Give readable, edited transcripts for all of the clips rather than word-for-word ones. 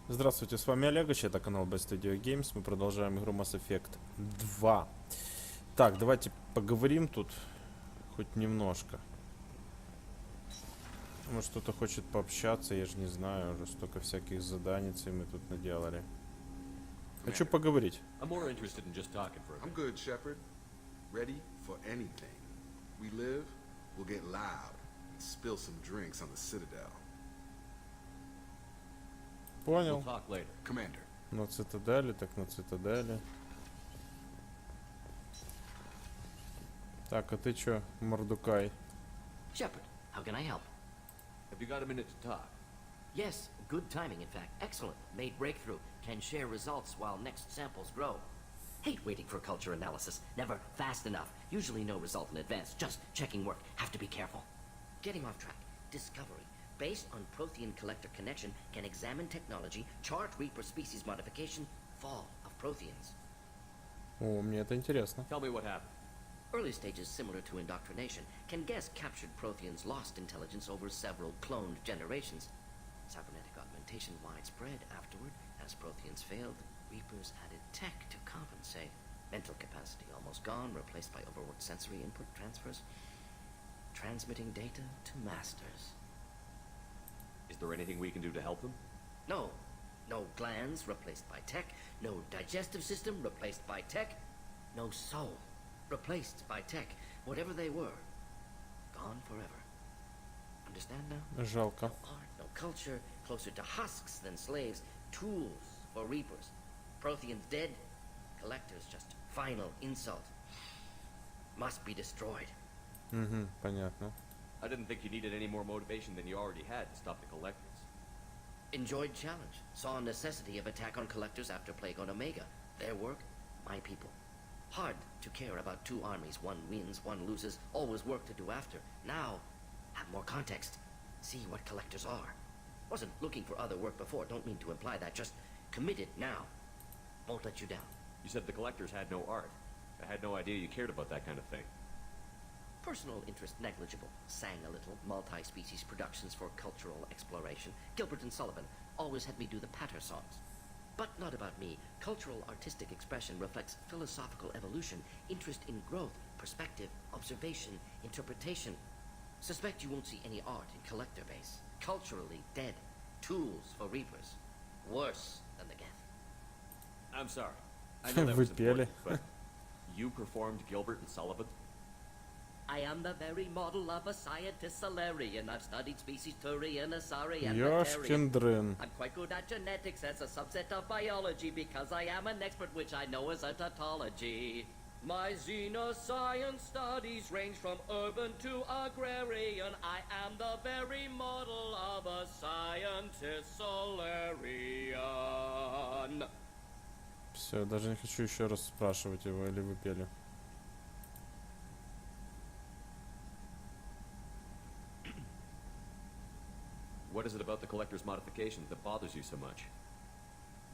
Здравствуйте, с вами Олегович, это канал Best Video Games. Мы продолжаем игру Mass Effect 2. Так, давайте поговорим тут хоть немножко. Может, кто-то хочет пообщаться, я же не знаю, уже столько всяких заданий мы тут наделали. Хочу поговорить. I'm more interested in just talking for a I'm bit. good, Shepard. Ready for anything. We live, we'll get loud and spill some drinks on the Citadel. Понял. We'll talk later. Commander. На Цитадели, так на Цитадели. Так, а ты чё, Мордукай? Shepard, how can I help? Have you got a minute to talk? Yes, good timing, in fact. Excellent. Made breakthrough. Can share results while next samples grow. Hate waiting for culture analysis. Never fast enough. Usually no result in advance. Just checking work. Have to be careful. Getting off track. Discovery. Based on Prothean collector connection, can examine technology, chart Reaper species modification, fall of Protheans. О, мне это интересно. Tell me what happened. Early stages similar to indoctrination, can guess captured Protheans lost intelligence over several cloned generations. Cybernetic augmentation widespread afterward. As Protheans failed, Reapers added tech to compensate. Mental capacity almost gone, replaced by overworked sensory input transfers. Transmitting data to masters. Is there anything we can do to help them? No. No glands replaced by tech. No digestive system replaced by tech. No soul replaced by tech. Whatever they were, gone forever. Understand now? Жалко. No art, no culture, closer to husks than slaves. Tools for reapers. Protheans dead. Collectors just final insult. Must be destroyed. Угу, понятно. I didn't think you needed any more motivation than you already had to stop the collectors. Enjoyed challenge. Saw necessity of attack on collectors after Plague on Omega. Their work, my people. Hard to care about two armies. One wins, one loses. Always work to do after. Now, have more context. See what collectors are. Wasn't looking for other work before. Don't mean to imply that. Just committed now. Won't let you down. You said the collectors had no art. I had no idea you cared about that kind of thing. Personal interest negligible. Sang a little. Multi-species productions for cultural exploration. Gilbert and Sullivan always had me do the patter songs. But not about me. Cultural artistic expression reflects philosophical evolution, interest in growth, perspective, observation, interpretation. Suspect you won't see any art in collector base. Culturally dead. Tools for reapers. Worse than the Geth. I'm sorry. I know that was Выпели. important, but you performed Gilbert and Sullivan? I am the very model of a scientist Solarian. I've studied species Turian, Asari, and Ёшкин Materian. дрын. I'm quite good at genetics as a subset of biology because I am an expert which I know is a tautology. My xenoscience studies range from urban to agrarian. I am the very model of a scientist Solarian. Все, даже не хочу еще раз спрашивать его, или вы пели. What is it about the collector's modifications that bothers you so much?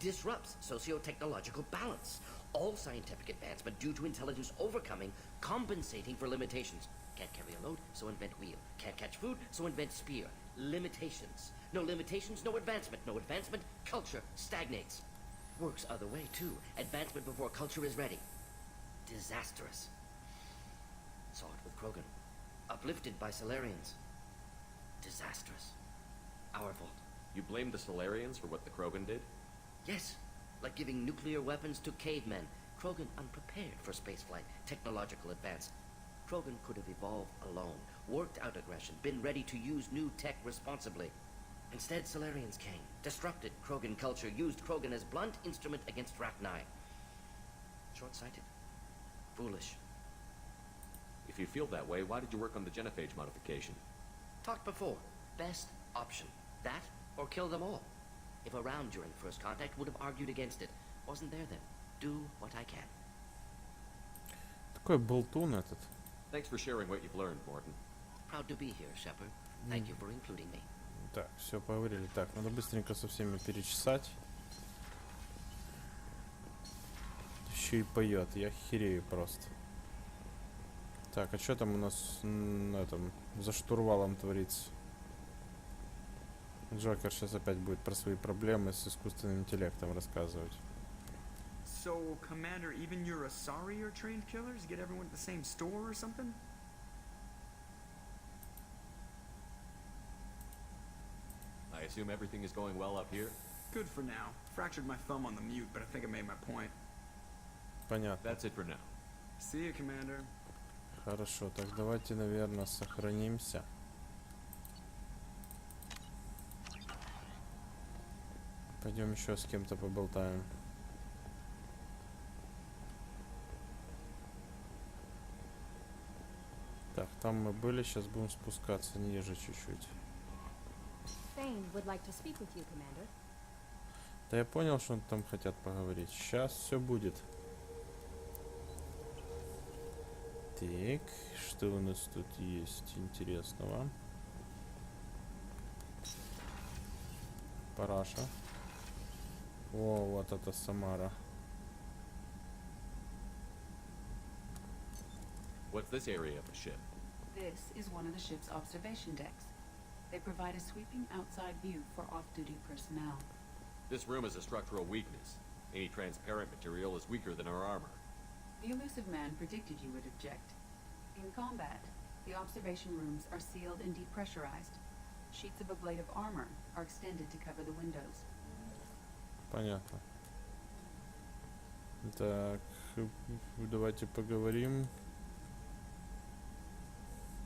Disrupts socio-technological balance. All scientific advancement due to intelligence overcoming, compensating for limitations. Can't carry a load, so invent wheel. Can't catch food, so invent spear. Limitations. No limitations, no advancement. No advancement, culture stagnates. Works other way, too. Advancement before culture is ready. Disastrous. Saw it with Krogan. Uplifted by Solarians. Disastrous. Our fault. You blame the Solarians for what the Krogan did? Yes, like giving nuclear weapons to cavemen. Krogan unprepared for spaceflight, technological advance. Krogan could have evolved alone, worked out aggression, been ready to use new tech responsibly. Instead, Solarians came, disrupted Krogan culture, used Krogan as blunt instrument against Rachni. Short-sighted. Foolish. If you feel that way, why did you work on the genophage modification? Talked before. Best option. That or kill them all. If around during first contact, would have argued against it. Wasn't there then. Do what I can. Такой болтун этот. Thanks for sharing what you've learned, Morton. Proud to be here, Shepard. Thank you for including me. Так, все, поговорили. Так, надо быстренько со всеми перечесать. Еще и поет, я херею просто. Так, а что там у нас на этом, за штурвалом творится? Джокер сейчас опять будет про свои проблемы с искусственным интеллектом рассказывать. So, Commander, even your Asari are trained killers? Get everyone at the same store or something? I assume everything is going well up here? Good for now. Fractured my thumb on the mute, but I think I made my point. Понятно. That's it for now. See you, Commander. Хорошо, так давайте, наверное, сохранимся. Пойдем еще с кем-то поболтаем. Так, там мы были, сейчас будем спускаться ниже чуть-чуть. Thane would like to speak with you, Commander. Да я понял, что там хотят поговорить. Сейчас все будет. Так, что у нас тут есть интересного? Параша. О, вот это Самара. What's this area of the ship? This is one of the ship's observation decks. They provide a sweeping outside view for off-duty personnel. This room is a structural weakness. Any transparent material is weaker than our armor. The elusive man predicted you would object. In combat, the observation rooms are sealed and depressurized. Sheets of ablative armor are extended to cover the windows. Понятно. Так, давайте поговорим.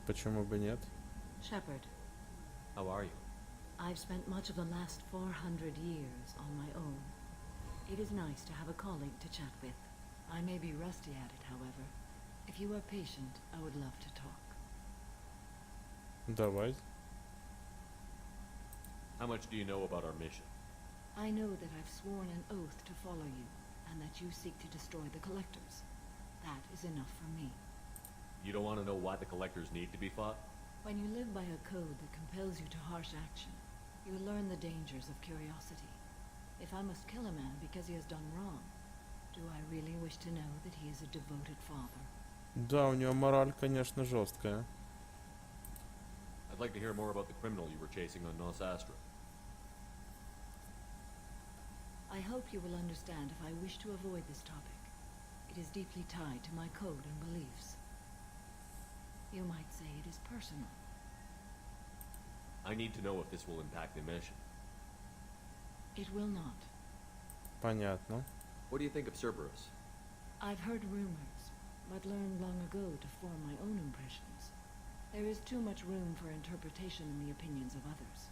Почему бы нет? Shepard, How are you? I've spent much of the last 400 years on my own. It is nice to have a colleague to chat with. I may be rusty at it, however. If you are patient, I would love to talk. Давай. How much do you know about our mission? I know that I've sworn an oath to follow you, and that you seek to destroy the Collectors. That is enough for me. You don't want to know why the collectors need to be fought? When you live by a code that compels you to harsh action, you learn the dangers of curiosity. If I must kill a man because he has done wrong, do I really wish to know that he is a devoted father? Да, у него мораль, конечно, жесткая. I'd like to hear more about the criminal you were chasing on Nos Astra. I hope you will understand if I wish to avoid this topic. It is deeply tied to my code and beliefs. You might say it is personal. I need to know if this will impact the mission. It will not. Понятно. What do you think of Cerberus? I've heard rumors, but learned long ago to form my own impressions. There is too much room for interpretation in the opinions of others.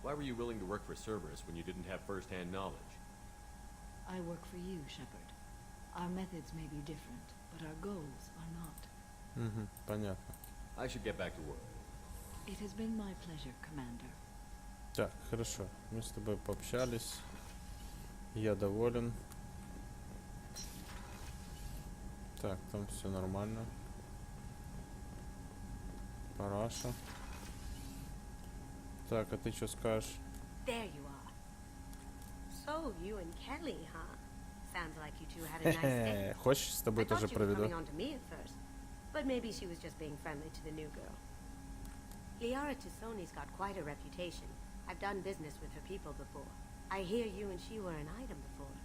Why were you willing to work for Cerberus when you didn't have first-hand knowledge? I work for you, Shepard. Our methods may be different, but our goals are not. Угу, понятно. I should get back to work. It has been my pleasure, Commander. Так, хорошо. Мы с тобой пообщались. Я доволен. Так, там все нормально. Параша. Так, а ты что скажешь? There you are. So, you and Kelly, huh? Sounds like you two had a nice day. Хочешь, с I тобой тоже thought you were проведу? coming on to me at first, but maybe she was just being friendly to the new girl. Liara Tissoni's got quite a reputation. I've done business with her people before. I hear you and she were an item before.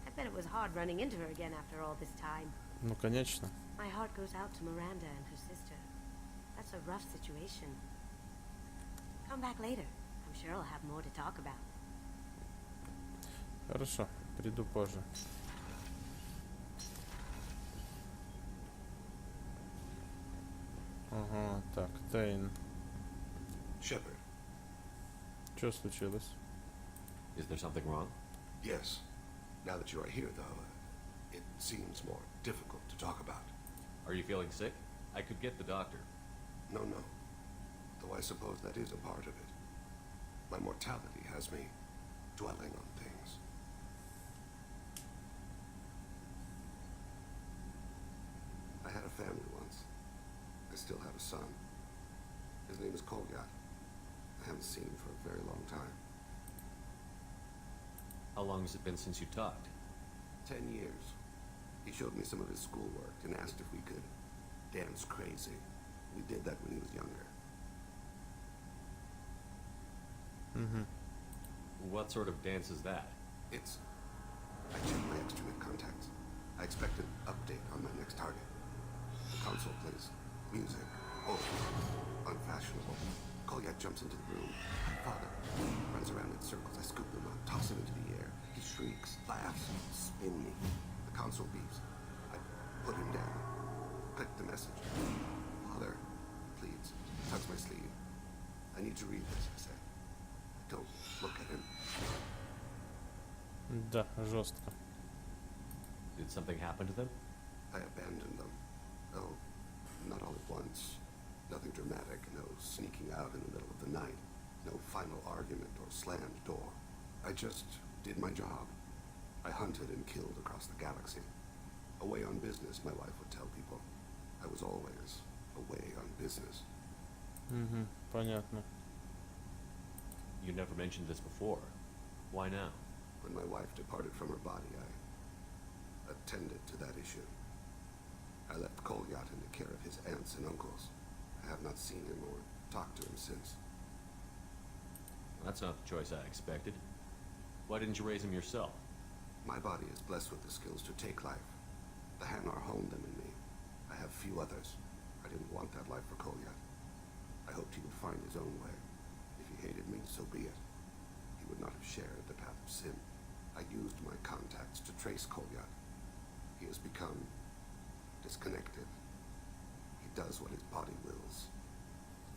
I bet it was hard running into her again after all this time. Ну, конечно. My heart goes out to Miranda and her sister. That's a rough situation. Come back later. I'm sure I'll have more to talk about. Хорошо, приду позже. Ага, так, Тейн. Shepard, Что случилось? Is there something wrong? yes. Now that you are here, though, it seems more difficult to talk about. Are you feeling sick? I could get the doctor. No, no. Though I suppose that is a part of it. My mortality has me dwelling on things. I had a family once. I still have a son. His name is Kolgat. I haven't seen him for a very long time. How long has it been since you talked? 10 years. He showed me some of his schoolwork and asked if we could dance crazy. We did that when he was younger. What sort of dance is that? It's... I checked my extranet contacts. I expect an update on my next target. The console plays music. Oh, unfashionable. Kolyak jumps into the room. Father runs around in circles. I scoop him up, toss him into the air. He shrieks, laughs, spin me. The console beeps. I put him down. Click the message. Father pleads, tugs my sleeve. I need to read this, I say. Don't look at him. Да, жестко. Did something happen to them? I abandoned them. Oh, not all at once. Nothing dramatic, no sneaking out in the middle of the night. No final argument or slammed door. I just did my job. I hunted and killed across the galaxy. Away on business, my wife would tell people. I was always away on business. Понятно. You never mentioned this before. Why now? When my wife departed from her body, I attended to that issue. I left Kolyat in the care of his aunts and uncles. I have not seen him or talked to him since. That's not the choice I expected. Why didn't you raise him yourself? My body is blessed with the skills to take life. The Hanar honed them in me. I have few others. I didn't want that life for Kolyat. I hoped he would find his own way. If he hated me, so be it. He would not have shared the path of sin. I used my contacts to trace Kolyat. He has become disconnected. He does what his body wills.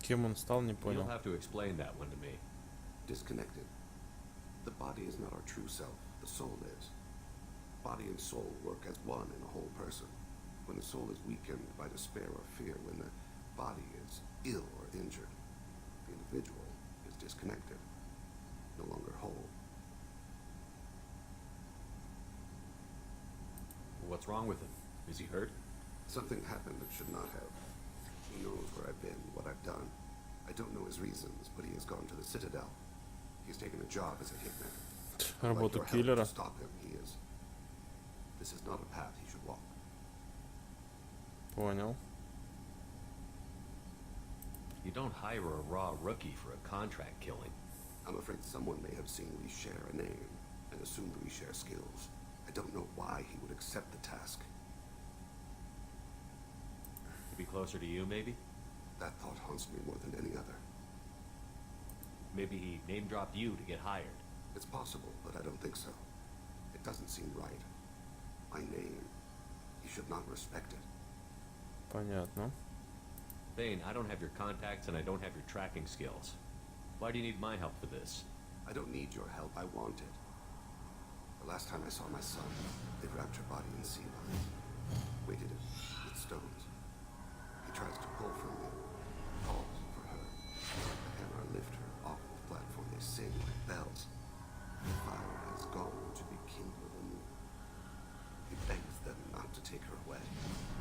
Кем он стал, не понял. You'll have to explain that one to me. Disconnected. The body is not our true self. The soul is. Body and soul work as one in a whole person. When the soul is weakened by despair or fear, when the body is ill or injured, the individual is disconnected, no longer whole. What's wrong with him? Is he hurt? Something happened that should not have. He knows where I've been, what I've done. I don't know his reasons, but he has gone to the Citadel. He's taken a job as a hitman. Работу I'd like your help киллера. to stop him. This is not a path he should walk. Понял. You don't hire a raw rookie for a contract killing. I'm afraid someone may have seen we share a name and assumed we share skills. I don't know why he would accept the task. To be closer to you, maybe? That thought haunts me more than any other. Maybe he name-dropped you to get hired. It's possible, but I don't think so. It doesn't seem right. My name. He should not respect it. Понятно. Thane, I don't have your contacts and I don't have your tracking skills. Why do you need my help for this? I don't need your help. I want it. The last time I saw my son, they wrapped her body in sea lines, weighted it with stones. He tries to pull from me, calls for her. The hammer lift her off the platform. They sing like bells. The fire has gone to be kindled anew. He begs them not to take her away.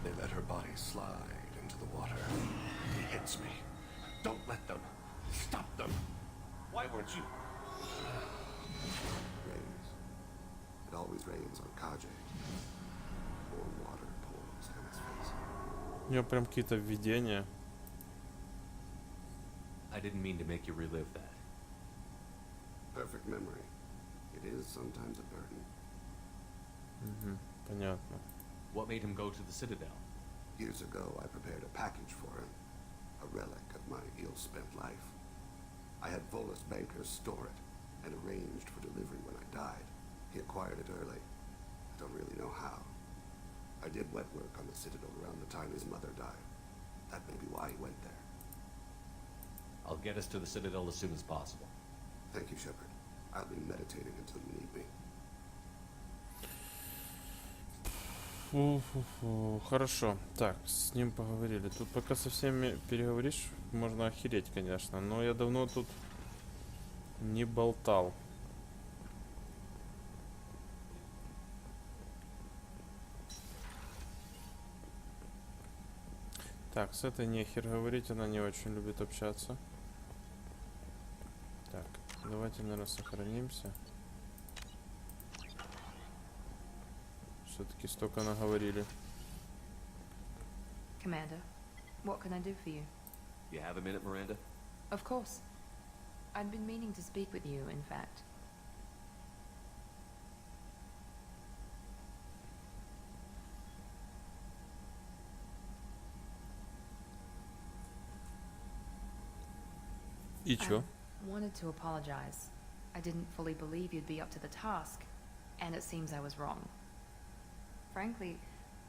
They let her body slide into the water. He hits me. Don't let them. Stop them. Why weren't you? Rains. It always rains on Kaje. More water pours down his face. У него прям какие-то видения. I didn't mean to make you relive that. Perfect memory. It is sometimes a burden. Понятно. What made him go to the Citadel? Years ago, I prepared a package for him. A relic of my ill-spent life. I had Volus bankers store it and arranged for delivery when I died. He acquired it early. I don't really know how. I did wet work on the Citadel around the time his mother died. That may be why he went there. I'll get us to the Citadel as soon as possible. Thank you, Shepard. I'll be meditating until you need me. Фу-фу-фу. Хорошо. Так, с ним поговорили. Тут пока со всеми переговоришь, можно охереть, конечно. Но я давно тут не болтал. Так, с этой нехер говорить, она не очень любит общаться. Так, давайте, наверное, сохранимся. Все-таки столько наговорили. Commander, what can I do for you? You have a minute, Miranda? Of course. I'd been meaning to speak with you, in fact. И чё? I wanted to apologize. I didn't fully believe you'd be up to the task, and it seems I was wrong. Frankly,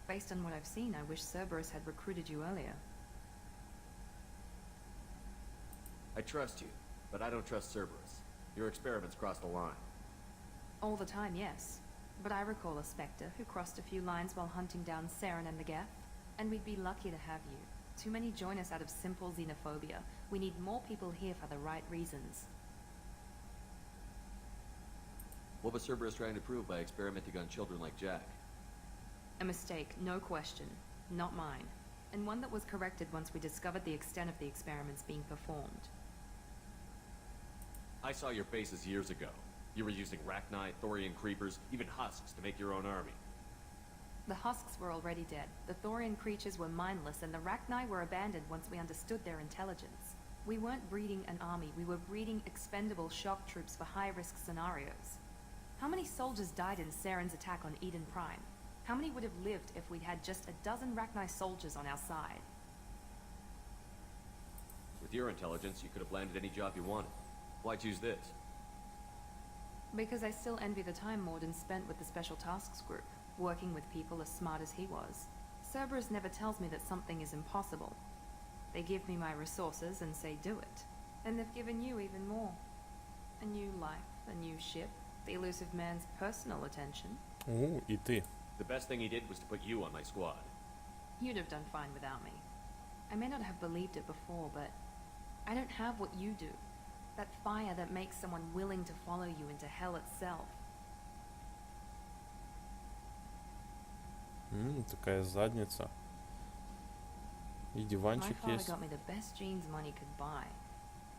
based on what I've seen, I wish Cerberus had recruited you earlier. I trust you, but I don't trust Cerberus. Your experiments crossed the line. All the time, yes. But I recall a Spectre who crossed a few lines while hunting down Saren and the Geth, and we'd be lucky to have you. Too many join us out of simple xenophobia. We need more people here for the right reasons. What was Cerberus trying to prove by experimenting on children like Jack? A mistake, no question. Not mine. And one that was corrected once we discovered the extent of the experiments being performed. I saw your faces years ago. You were using Rachni, Thorian creepers, even husks to make your own army. The husks were already dead. The Thorian creatures were mindless, and the Rachni were abandoned once we understood their intelligence. We weren't breeding an army, we were breeding expendable shock troops for high-risk scenarios. How many soldiers died in Saren's attack on Eden Prime? How many would have lived if we'd had just a dozen Rachni soldiers on our side? With your intelligence, you could have landed any job you wanted. Why choose this? Because I still envy the time Morden spent with the Special Tasks Group, working with people as smart as he was. Cerberus never tells me that something is impossible. They give me my resources and say do it. And they've given you even more. A new life, a new ship, the elusive man's personal attention. О, и ты. The best thing he did was to put you on my squad. You'd have done fine without me. I may not have believed it before, but I don't have what you do. That fire that makes someone willing to follow you into hell itself. Такая задница. И My диванчик father есть. got me the best jeans money could buy.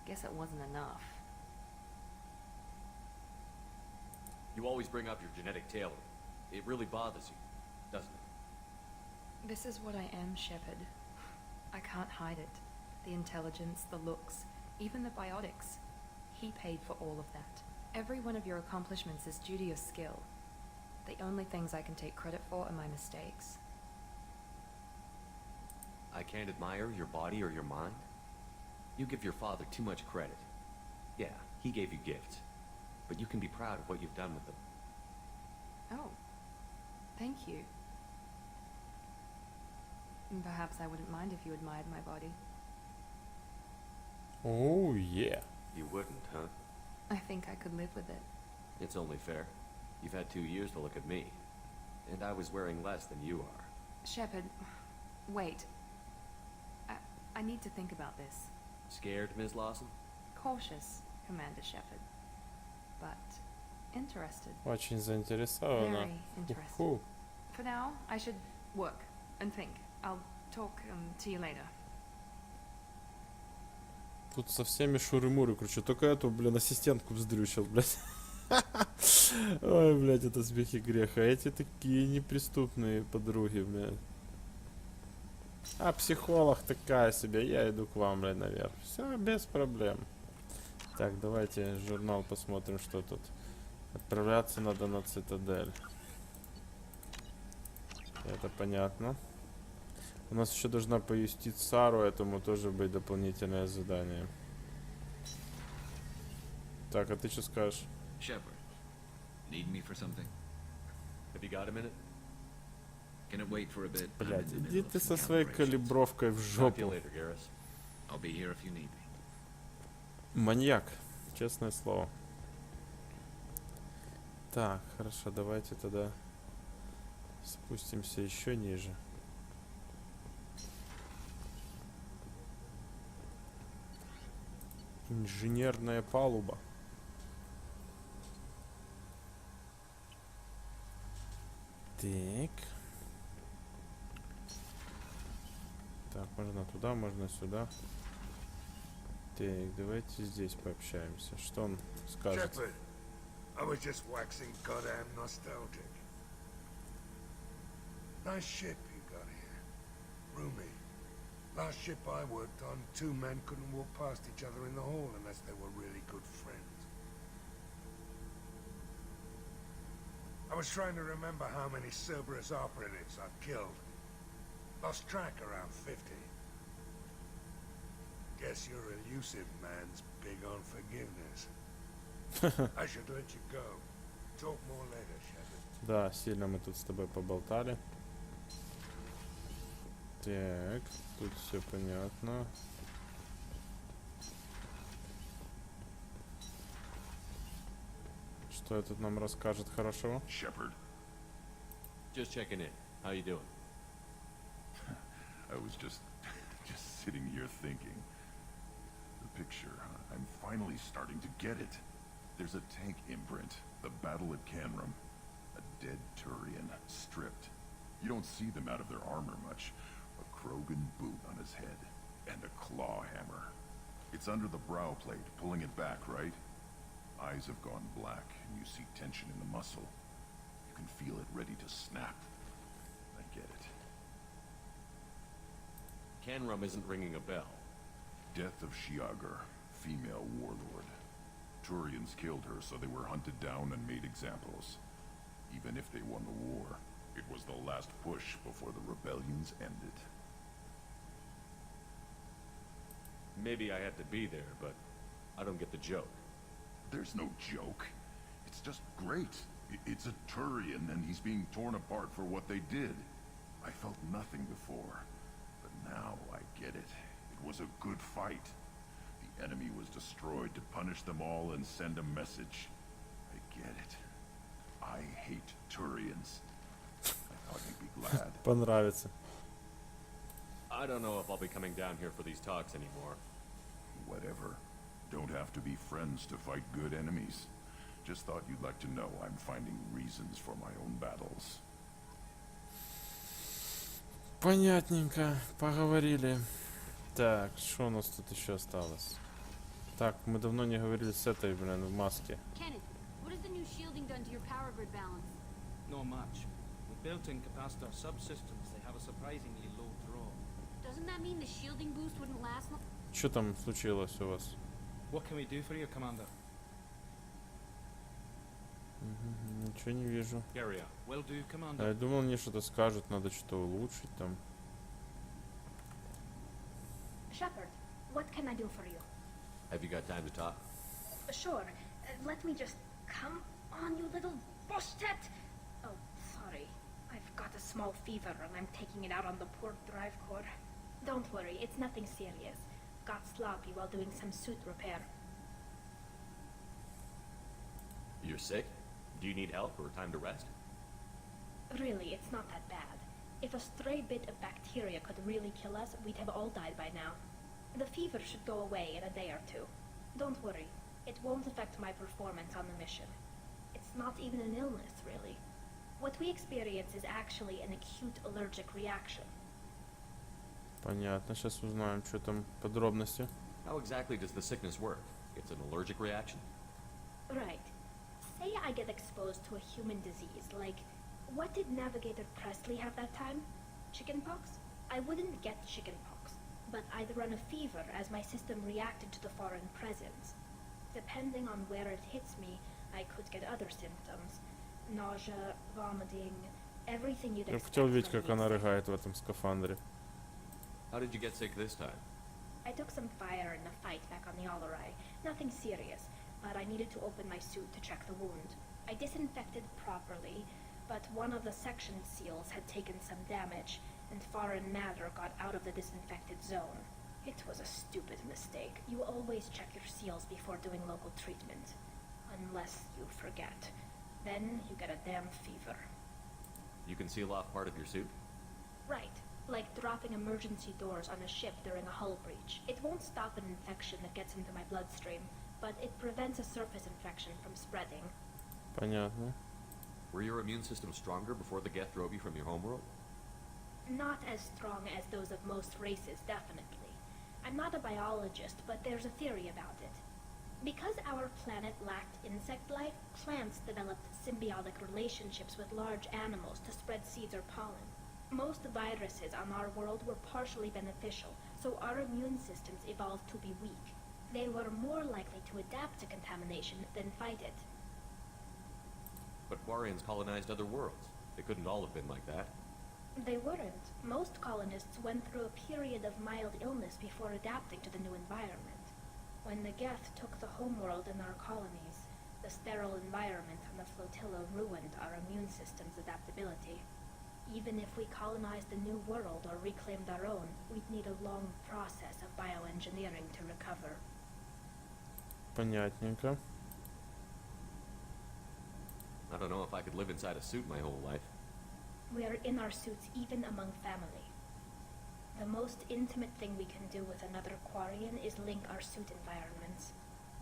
Guess it wasn't enough. You always bring up your genetic tailoring. It really bothers you, doesn't it? This is what I am, Shepard. I can't hide it. The intelligence, the looks, even the biotics. He paid for all of that. Every one of your accomplishments is due to your skill. The only things I can take credit for are my mistakes. I can't admire your body or your mind? You give your father too much credit. Yeah, he gave you gifts. But you can be proud of what you've done with them. Oh, thank you. And perhaps I wouldn't mind if you admired my body. Оу, yeah. You wouldn't, huh? I think I could live with it. It's only fair. You've had 2 years to look at me. And I was wearing less than you are. Shepard, wait. I need to think about this. Scared, Ms. Lawson? Cautious, Commander Shepard. But interested. Очень заинтересована. Very interested. Уху. For now, I should work and think. I'll talk to you later. Тут со всеми шуры-муры кручу. Только эту, блин, ассистентку вздрючил, блядь. Ой, блядь, это смех и грех. А эти такие неприступные подруги, блядь. А психолог такая себе. Я иду к вам, блядь, наверх. Все, без проблем. Так, давайте журнал посмотрим, что тут. Отправляться надо на Цитадель. Это понятно. У нас еще должна поюстить Сару, этому тоже быть дополнительное задание. Так, а ты что скажешь? Shepard, need me for something? Have you got a minute? Can it wait for a bit? Блядь, I'm in the иди middle of ты some со своей calibrations. калибровкой в Talk to you жопу. later, Garrus. I'll be here if you need me. Маньяк, честное слово. Так, хорошо, давайте тогда спустимся еще ниже. Инженерная палуба. Так. Так, можно туда, можно сюда. Так, давайте здесь пообщаемся. Что он скажет? Shepard, I was just waxing goddamn nostalgic. Nice ship you got here. Roomy. Last ship I worked on, two men couldn't walk past each other in the hall unless they were really good friends. I was trying to remember how many Cerberus operatives I've killed. Lost track around 50. Guess your elusive man's big on forgiveness. I should let you go. Talk more later, Shepard. Да, сильно мы тут с тобой поболтали. Так, тут все понятно. Что этот нам расскажет хорошего? Shepard, Just checking in. How you doing? I was just sitting here thinking. The picture, I'm finally starting to get it. There's a tank imprint, the battle at Canrum. A dead Turian, stripped. You don't see them out of their armor much. A Krogan boot on his head, and a claw hammer. It's under the brow plate, pulling it back, right? Eyes have gone black, and you see tension in the muscle. You can feel it ready to snap. I get it. Canrum isn't ringing a bell. Death of Shiagar, female warlord. Turians killed her, so they were hunted down and made examples. Even if they won the war, it was the last push before the rebellions ended. Maybe I had to be there, but I don't get the joke. There's no joke. It's just great. It's a Turian, and he's being torn apart for what they did. I felt nothing before, but now I get it. It was a good fight. The enemy was destroyed to punish them all and send a message. I get it. I hate Turians. I thought you'd be glad. Понравится. I don't know if I'll be coming down here for these talks anymore. Whatever. Don't have to be friends to fight good enemies. Just thought you'd like to know I'm finding reasons for my own battles. Понятненько, поговорили. Так, что у нас тут еще осталось? Так, мы давно не говорили с этой, блин, в маске. Kenneth, what has the new shielding done to your power grid balance? Not much. With built-in capacitor subsystems, they have a surprisingly low draw. Doesn't that mean the shielding boost wouldn't last long? Что там случилось у вас? What can we do for you, Commander? Ничего не вижу. Carry on. Will do, А Commander. я думал, мне что-то скажут, надо что-то улучшить там. Shepard, what can I do for you? Have you got time to talk? Sure. Let me just... Come on, you little bastet! Oh, sorry. I've got a small fever and I'm taking it out on the port drive core. Don't worry, it's nothing serious. Got sloppy while doing some suit repair. You're sick? Do you need help or time to rest? Really, it's not that bad. If a stray bit of bacteria could really kill us, we'd have all died by now. The fever should go away in a day or two. Don't worry, it won't affect my performance on the mission. It's not even an illness, really. What we experience is actually an acute allergic reaction. Понятно, сейчас узнаем, что там подробности. How exactly does the sickness work? It's an allergic reaction? Right. Say I get exposed to a human disease, like, what did Navigator Presley have that time? Chickenpox? I wouldn't get chickenpox, but I'd run a fever as my system reacted to the foreign presence. Depending on where it hits me, I could get other symptoms. Nausea, vomiting, everything you'd Я expect хотел видеть, from как она being sick. рыгает в этом скафандре. How did you get sick this time? I took some fire in a fight back on the Allerai. Nothing serious, but I needed to open my suit to check the wound. I disinfected properly, but one of the section seals had taken some damage, and foreign matter got out of the disinfected zone. It was a stupid mistake. You always check your seals before doing local treatment. Unless you forget. Then you get a damn fever. You can seal off part of your suit? Right. Like dropping emergency doors on a ship during a hull breach. It won't stop an infection that gets into my bloodstream, but it prevents a surface infection from spreading. Понятно. Were your immune system stronger before the Geth drove you from your homeworld? Not as strong as those of most races, definitely. I'm not a biologist, but there's a theory about it. Because our planet lacked insect life, plants developed symbiotic relationships with large animals to spread seeds or pollen. Most viruses on our world were partially beneficial, so our immune systems evolved to be weak. They were more likely to adapt to contamination than fight it. But Quarians colonized other worlds. They couldn't all have been like that. They weren't. Most colonists went through a period of mild illness before adapting to the new environment. When the Geth took the homeworld in our colonies, the sterile environment on the flotilla ruined our immune system's adaptability. Even if we colonized a new world or reclaimed our own, we'd need a long process of bioengineering to recover. Понятненько. I don't know if I could live inside a suit my whole life. We are in our suits even among family. The most intimate thing we can do with another Quarian is link our suit environments.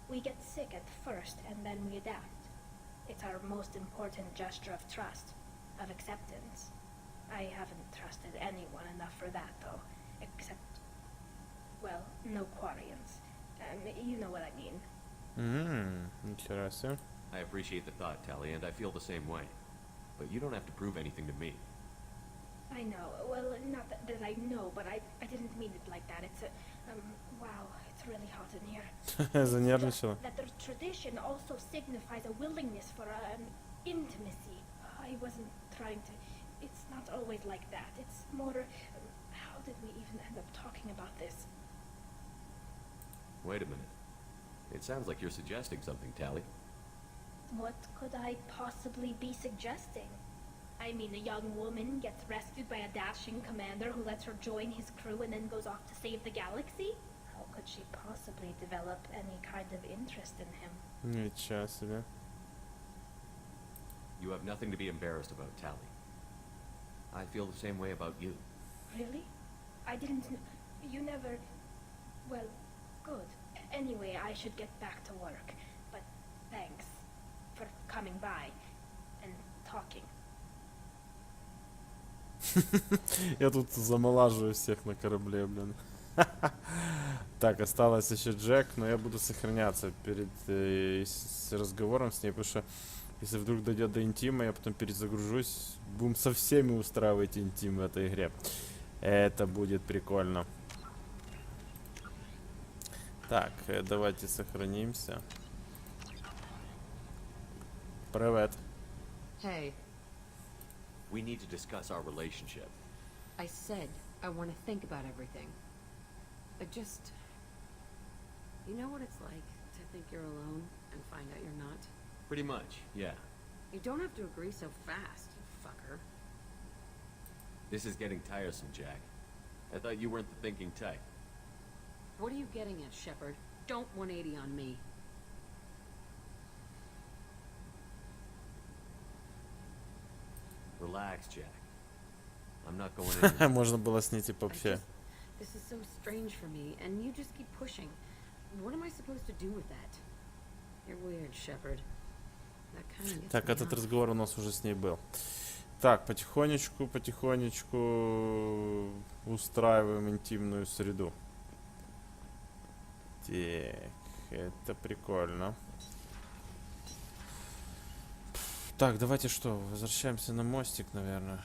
We get sick at first and then we adapt. It's our most important gesture of trust, of acceptance. I haven't trusted anyone enough for that though, except, well, no Quarians. You know what I mean. Ничего себе. I appreciate the thought, Tally, and I feel the same way. But you don't have to prove anything to me. I know. Well, not that I know, but I didn't mean it like that. It's a, wow, it's really hot in here. Занервничала. That the tradition also signifies a willingness for intimacy. I wasn't trying to, it's not always like that. It's more, how did we even end up talking about this? Wait a minute. It sounds like you're suggesting something, Tally. What could I possibly be suggesting? I mean, a young woman gets rescued by a dashing commander who lets her join his crew and then goes off to save the galaxy? How could she possibly develop any kind of interest in him? Ничего себе. You have nothing to be embarrassed about, Tally. I feel the same way about you. Really? I didn't you never... Well, good. Anyway, I should get back to work. But thanks for coming by and talking. Я тут замолаживаю всех на корабле, блин. Так, осталось еще Джек, но я буду сохраняться перед с разговором с ней, потому что если вдруг дойдет до интима, я потом перезагружусь, будем со всеми устраивать интим в этой игре. Это будет прикольно. Так, давайте сохранимся. Привет. Hey. We need to discuss our relationship. I said I want to think about everything. I just... You know what it's like to think you're alone and find out you're not? Pretty much, yeah. You don't have to agree so fast, you fucker. This is getting tiresome, Jack. I thought you weren't the thinking type. What are you getting at, Shepard? Don't 180 on me. Relax, Jack. I'm not going anywhere. Можно было с ней типа вообще. This is so strange for me, and you just keep pushing. What am I supposed to do with that? You're weird, Shepard. That kind of gets Так, me этот off. разговор у нас уже с ней был. Так, потихонечку устраиваем интимную среду. Так, это прикольно. Так, давайте что, возвращаемся на мостик, наверное.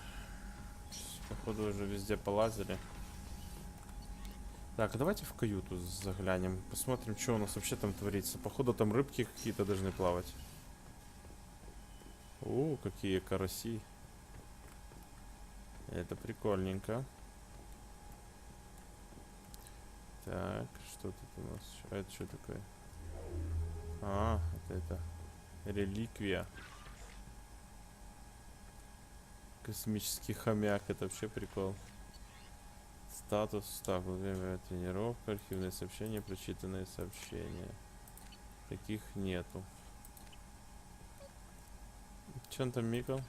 Походу уже везде полазили. Так, давайте в каюту заглянем, посмотрим, что у нас вообще там творится. Походу там рыбки какие-то должны плавать. О, какие караси. Это прикольненько. Так, что тут у нас? А это что такое? А, это реликвия. Космический хомяк, это вообще прикол. Статус, так, во время тренировка, архивные сообщения, прочитанные сообщения. Таких нету. Че он там микал?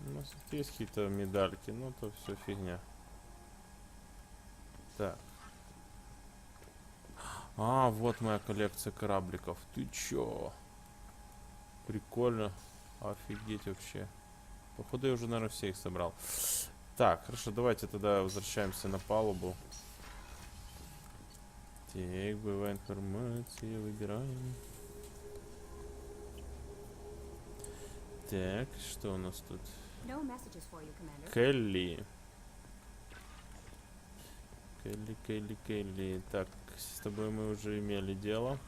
У нас тут есть какие-то медальки, но то все фигня. Так. А, вот моя коллекция корабликов. Ты чё? Прикольно. Офигеть вообще. Походу я уже, наверное, все их собрал. Так, хорошо, давайте тогда возвращаемся на палубу. Так, боевая информация, выбираем. Так, что у нас тут? No messages for you, Commander. Келли. Келли. Так, с тобой мы уже имели дело.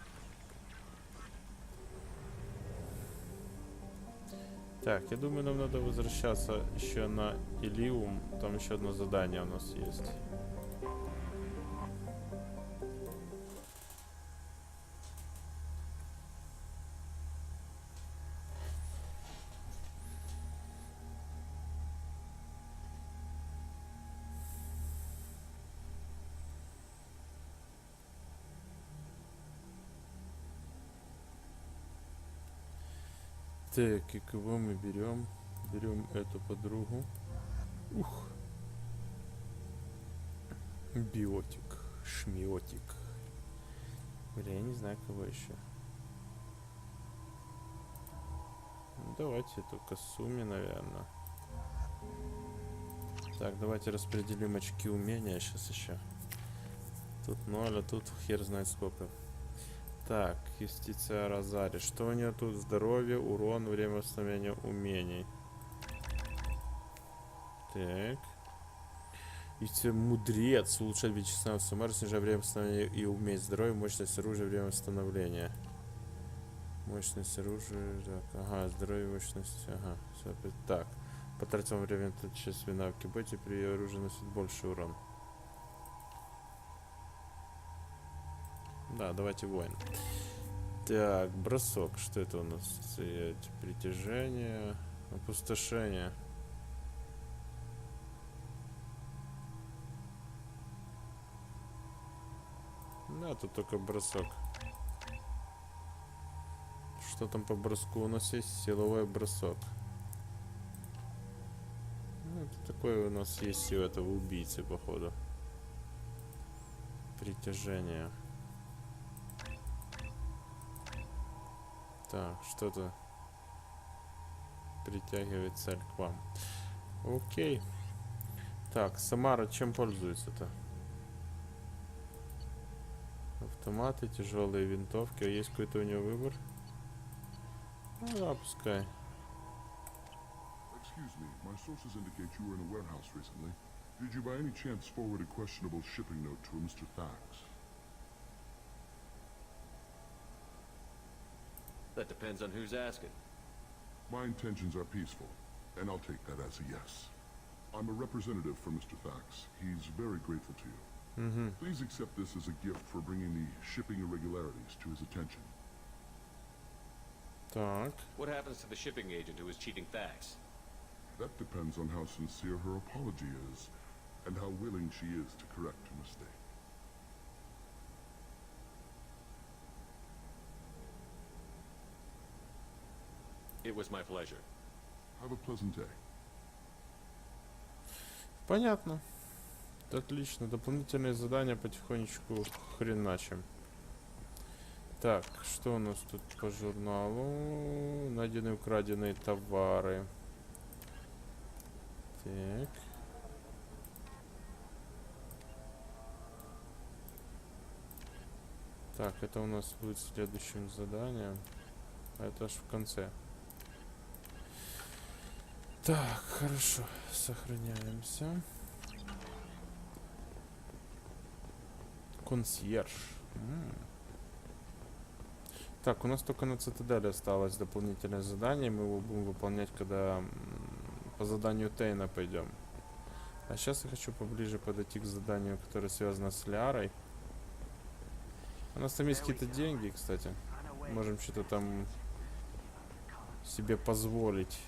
Так, я думаю, нам надо возвращаться еще на Илиум. Там еще одно задание у нас есть. Так, и кого мы берем? Берем эту подругу. Ух. Биотик. Шмиотик. Бля, я не знаю, кого еще. Ну, давайте эту Касуми, наверное. Так, давайте распределим очки умения сейчас еще. Тут 0, а тут хер знает сколько. Так, юстиция Розари. Что у нее тут? Здоровье, урон, время восстановления умений. Так. Юстиция Мудрец. Улучшать вещественную самару, снижая время восстановления и уметь здоровье, мощность оружия, время восстановления. Мощность оружия. Так, ага, здоровье, мощность. Ага, все. Так. Потратим время тут часть навыки бой, теперь ее оружие носит больше урон. Да, давайте воин. Так, бросок. Что это у нас? Притяжение. Опустошение. Да, тут только бросок. Что там по броску у нас есть? Силовой бросок. Ну, это такой у нас есть и у этого убийцы, походу. Притяжение. Так, что-то притягивает цель к вам. Окей. Так, Самара чем пользуется-то? Автоматы, тяжелые винтовки. А есть какой-то у него выбор? Ну да, пускай. Excuse me, my sources indicate you were in a warehouse recently. Did you by any chance forward a questionable shipping note to a Mr. Thax? That depends on who's asking. My intentions are peaceful, and I'll take that as a yes. I'm a representative for Mr. Thax. He's very grateful to you. Please accept this as a gift for bringing the shipping irregularities to his attention. Так. What happens to the shipping agent who is cheating Thax? That depends on how sincere her apology is, and how willing she is to correct her mistake. It was my pleasure. Have a pleasant day. Понятно. Отлично. Дополнительные задания потихонечку хреначим. Так, что у нас тут по журналу? Найдены украденные товары. Так. Так, это у нас будет следующим заданием. А это аж в конце. Так, хорошо. Сохраняемся. Консьерж. Так, у нас только на Цитадели осталось дополнительное задание. Мы его будем выполнять, когда по заданию Тейна пойдем. А сейчас я хочу поближе подойти к заданию, которое связано с Лярой. У нас там есть какие-то деньги, кстати. Можем что-то там себе позволить.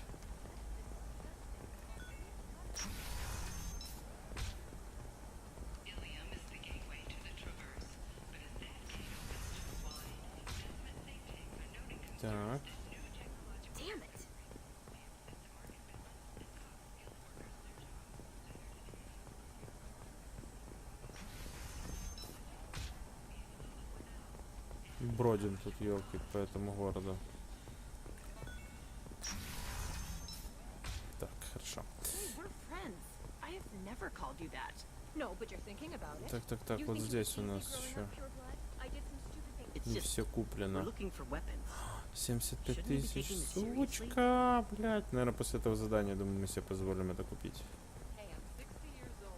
Так. Бродим тут, елки, по этому городу. Так, хорошо. Так, вот здесь у нас еще. Не все куплено. 75 тысяч. Сучка, блядь. Наверное, после этого задания, думаю, мы себе позволим это купить.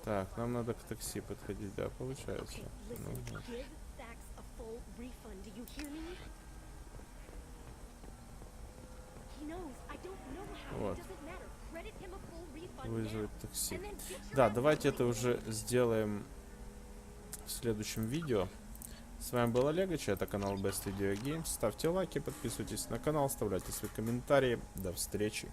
Так, нам надо к такси подходить, да, получается. Ну, вот. Вот. Вызвать такси. Да, давайте это уже сделаем в следующем видео. С вами был Олег, это канал Best Video Games. Ставьте лайки, подписывайтесь на канал, оставляйте свои комментарии. До встречи.